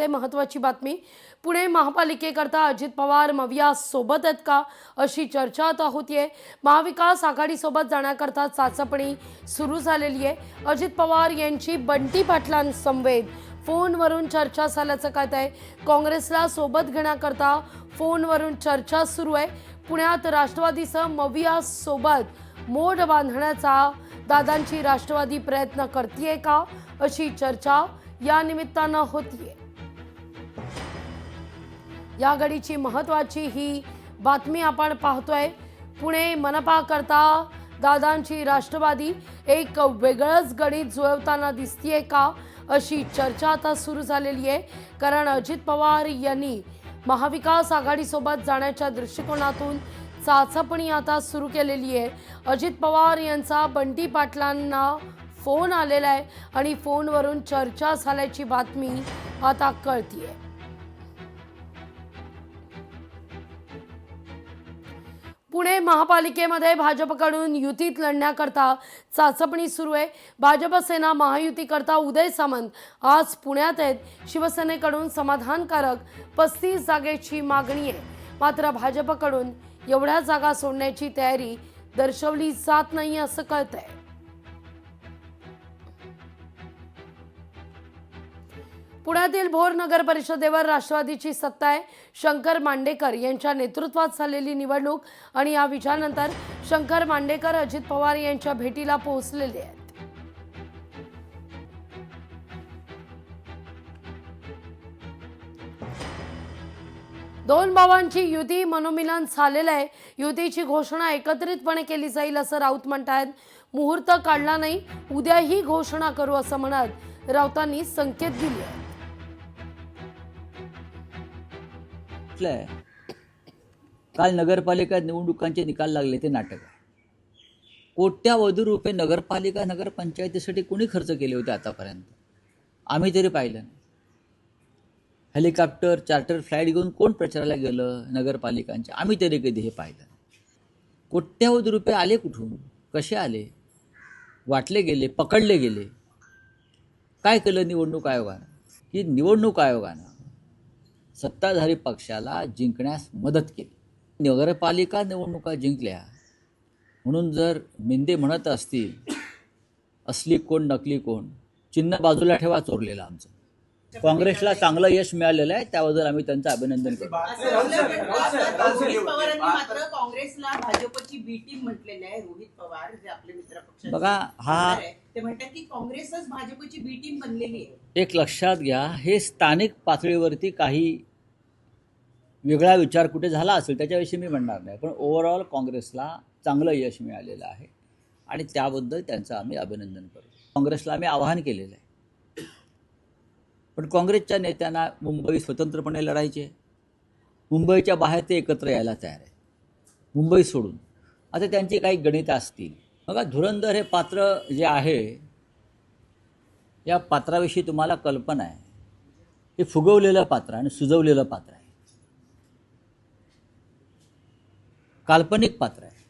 पाहते महत्त्वाची बातमी। पुणे महापालिकेकरता अजित पवार मविया सोबत आहेत का अशी चर्चा आता होतीये। महाविकास आघाडीसोबत जाण्याकरता चाचपणी सुरू झालेली आहे। अजित पवार यांची बंटी पाटलांसमवेत फोनवरून चर्चा झाल्याचं कळतंय। काँग्रेसला सोबत घेण्याकरता फोनवरून चर्चा सुरू आहे। पुण्यात राष्ट्रवादीसह मविया सोबत मोड बांधण्याचा दादांची राष्ट्रवादी प्रयत्न करतेय का अशी चर्चा या निमित्तानं होतीये। या घडीची महत्त्वाची ही बातमी आपण पाहतोय। पुणे मनपा करता दादांची राष्ट्रवादी एक वेगळंच गणित जुळवताना दिसतीये का अशी चर्चा आता सुरू झालेली आहे। कारण अजित पवार यांनी महाविकास आघाडीसोबत जाण्याच्या दृष्टिकोनातून चाचपणी आता सुरू केलेली आहे। अजित पवार यांचा बंटी पाटलांना फोन आलेला आहे आणि फोनवरून चर्चा झाल्याची बातमी आता कळतीये। पुणे महापालिकेमध्ये भाजपकडून युतीत लढण्याकरता चाचपणी सुरू आहे। भाजप सेना महायुतीकरता उदय सामंत आज पुण्यात आहेत। शिवसेनेकडून समाधानकारक 35 जागेची मागणी आहे, मात्र भाजपकडून एवढ्या जागा सोडण्याची तयारी दर्शवली जात नाही असं कळतंय। पुण्यातील भोर नगर परिषदेवर राष्ट्रवादीची सत्ता आहे। शंकर मांडेकर यांच्या नेतृत्वात झालेली निवडणूक आणि या विजयानंतर शंकर मांडेकर अजित पवार यांच्या भेटीला पोहोचलेले आहेत। दोन भावांची युती मनोमिलन झालेलं आहे। युतीची घोषणा एकत्रितपणे केली जाईल असं राऊत म्हणतात। मुहूर्त काढला नाही, उद्याही घोषणा करू असं म्हणत राऊतांनी संकेत दिले आहेत। काल नगरपालिका निवडणुकांचे निकाल लागले ते नाटक आहे। कोट्यावधी रुपये नगरपालिका नगरपंचायतीसाठी कोणी खर्च केले होते आतापर्यंत आम्ही तरी पाहिलं नाही। हेलिकॉप्टर चार्टर फ्लाईट घेऊन कोण प्रचाराला गेलं नगरपालिकांचे आम्ही तरी कधी हे पाहिलं नाही। कोट्यावधी रुपये आले कुठून, कसे आले, वाटले गेले, पकडले गेले, काय केलं निवडणूक आयोगानं? की निवडणूक आयोगानं सत्ताधारी पक्षाला जिंकण्यास मदत केली। नगरपालिका निवडणुका जिंकल्या म्हणून जर मिंदे म्हणत असतील असली कोण नकली कोण, चिन्ह बाजूला ठेवा चोरलेलं आमचं। काँग्रेसला चांगलं यश मिळालेलं आहे, त्याबद्दल आम्ही त्यांचं अभिनंदन करतो। रोहित पवारांनी मात्र काँग्रेसला भाजपची बी टीम म्हटलेलं आहे। रोहित पवार जे आपले मित्र पक्षाचे बघा, हा ते म्हणतात की काँग्रेसच भाजपची बी टीम बनलेली आहे। एक लक्षात घ्या, हे स्थानिक पातळीवरती काही वेगळा विचार कुठे झाला असेल त्याच्याविषयी मी म्हणणार नाही, पण ओव्हरऑल काँग्रेसला चांगलं यश मिळालेलं आहे आणि त्याबद्दल त्यांचं आम्ही अभिनंदन करतो। काँग्रेसला आम्ही आवाहन केलेलं आहे, पण काँग्रेसच्या नेत्यांना मुंबई स्वतंत्रपणे लढायचे, मुंबईच्या बाहेर ते एकत्र यायला तयार आहे, मुंबई सोडून। आता त्यांची काही गणितं असतील। बघा, धुरंधर हे पात्र जे आहे, या पात्राविषयी तुम्हाला कल्पना आहे, हे फुगवलेलं पात्र आणि सुजवलेलं पात्र आहे, काल्पनिक पात्र आहे।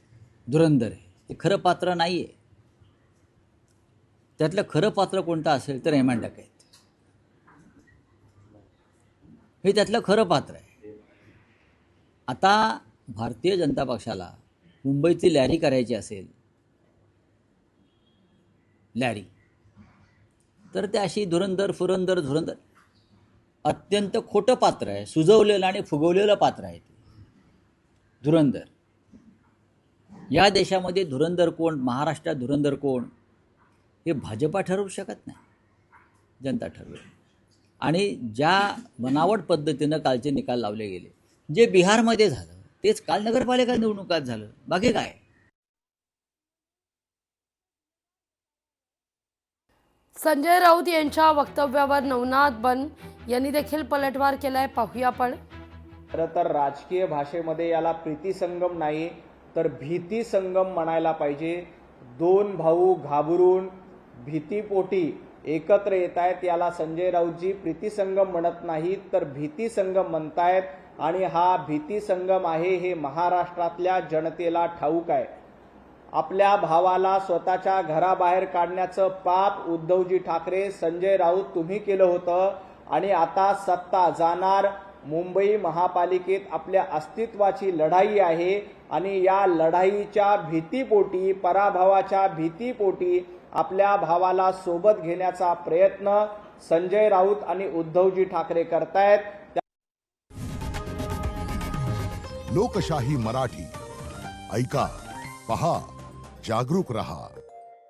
धुरंधर हे खरं पात्र नाही आहे। त्यातलं खरं पात्र कोणतं असेल तर हेमंत डकैत हे त्यातलं खरं पात्र आहे। आता भारतीय जनता पक्षाला मुंबईची लॅरी करायची असेल, लॅरी, तर ते अशी धुरंधर अत्यंत खोटं पात्र आहे, सुजवलेलं आणि फुगवलेलं पात्र आहे धुरंधर। या देशामध्ये धुरंधर कोण, महाराष्ट्रात धुरंधर कोण हे भाजपा ठरवू शकत नाही, जनता ठरवेल। आणि ज्या बनावट पद्धतीनं कालचे निकाल लावले गेले, जे बिहारमध्ये झालं तेच काल नगरपालिका निवडणुकात झालं, बाकी काय। संजय राऊत यांच्या वक्तव्यावर नवनाथ बन यांनी देखील पलटवार केलाय, पाहूया आपण। खरं तर राजकीय भाषेमध्ये याला प्रीतिसंगम नाही तर भीती संगम म्हणायला पाहिजे। दोन भाऊ घाबरून भीतीपोटी एकत्र येत आहेत, याला संजय राऊतजी प्रीतिसंगम म्हणत नाहीत तर भीतीसंगम म्हणतायत। आणि हा भीतीसंगम आहे हे महाराष्ट्रातल्या जनतेला ठाऊक आहे। आपल्या भावाला स्वतःच्या घराबाहेर काढण्याचं पाप उद्धवजी ठाकरे, संजय राऊत तुम्ही केलं होतं। आणि आता सत्ता जाणार. मुंबई महापालिकेत आपल्या अस्तित्वाची लढाई आहे आणि या लढाईच्या भीतीपोटी, पराभवाच्या भीतीपोटी आपल्या भावाला सोबत घेण्याचा प्रयत्न संजय राऊत आणि उद्धवजी ठाकरे करतायत. लोकशाही मराठी ऐका, पहा, जागरूक रहा.